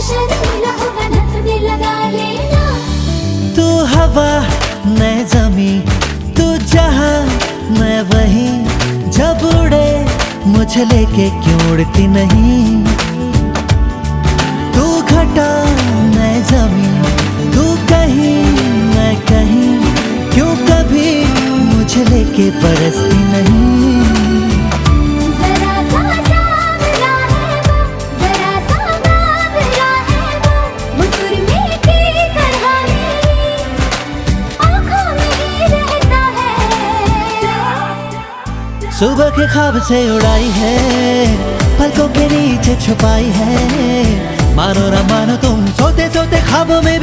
शर्मीला होगा नथने लगा लेना। तू हवा मैं जमी, तू जहां मैं वहीं, जब उड़े मुझे लेके क्यों उड़ती नहीं। तू घटा मैं जमी, तू कहीं मैं कहीं, क्यों कभी मुझे लेके बरसती नहीं। जरा सा सांवला है वो, जरा सा बावला है वो, मुस्कुराने की तरह मेरी आँखों में ही रहता है। सुबह के ख्वाब से उड़ाई है, पलकों के नीचे छुपाई है, मानो न मानो तुम सोते सोते ख्वाबों में भी